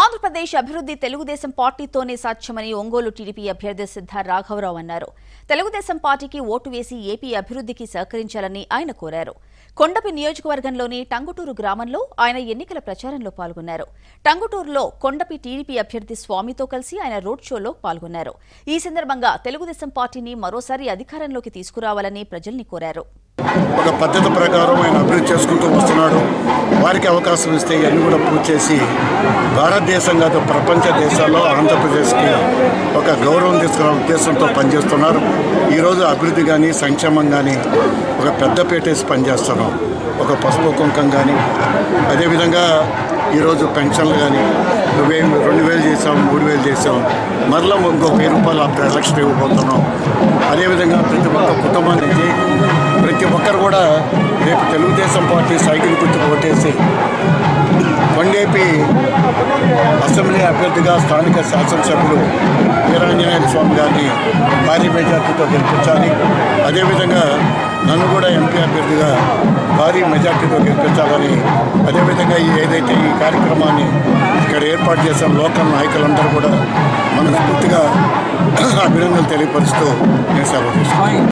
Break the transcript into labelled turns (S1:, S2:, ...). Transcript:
S1: ఆంధ్రప్రదేశ్ అభివృద్ధి తెలుగుదేశం పార్టీతోనే సాధ్యమని ఒంగోలు టీడీపీ అభ్యర్థి సిద్ధ రాఘవరావు అన్నారు. తెలుగుదేశం పార్టీకి ఓటు వేసి ఏపీ అభివృద్ధికి సహకరించాలని ఆయన కోరారు. కొండపి నియోజకవర్గంలోని టంగుటూరు గ్రామంలో ఆయన ఎన్నికల ప్రచారంలో పాల్గొన్నారు. టంగుటూరులో కొండపి టీడీపీ అభ్యర్థి స్వామితో కలిసి ఆయన రోడ్ షోలో పాల్గొన్నారు. ఈ సందర్భంగా తెలుగుదేశం పార్టీని మరోసారి అధికారంలోకి తీసుకురావాలని ప్రజల్ని కోరారు.
S2: ఒక పద్ధతి ప్రకారం ఆయన అభివృద్ధి చేసుకుంటూ వస్తున్నాడు. వారికి అవకాశం ఇస్తే ఇవన్నీ కూడా పూర్తి చేసి భారతదేశం కాదు ప్రపంచ దేశాల్లో ఆంధ్రప్రదేశ్కి ఒక గౌరవం తీసుకునే ఉద్దేశంతో పనిచేస్తున్నారు. ఈరోజు అభివృద్ధి కానీ సంక్షేమం కానీ ఒక పెద్దపీట వేసి పనిచేస్తున్నాం. ఒక పసుపు కుంకం కానీ అదేవిధంగా ఈరోజు పెన్షన్లు కానీ 2,000 చేసాం, 3,000 చేసాం, మరలా ఇంకో 1,000 రూపాయలు అప్పుడు ఎలక్షన్ ఇవ్వబోతున్నాం. అదేవిధంగా ప్రతి ఒక్క కుటుంబానికి ప్రతి ఒక్కరు కూడా రేపు తెలుగుదేశం పార్టీ సైకిల్ గుర్తుకు ఓటేసి కొండేపి అసెంబ్లీ అభ్యర్థిగా స్థానిక శాసనసభ్యులు వీరాంజనేయ స్వామి గారిని భారీ మెజార్టీతో గెలిపించాలి. అదేవిధంగా నన్ను కూడా ఎంపీ అభ్యర్థిగా భారీ మెజార్టీతో గెలిపించాలని, అదేవిధంగా ఏదైతే ఈ కార్యక్రమాన్ని ఇక్కడ ఏర్పాటు చేసిన లోకల్ నాయకులందరూ కూడా మనస్ఫూర్తిగా అభినందనలు తెలియపరుస్తూ నేను సెలవు తీసుకున్నాను.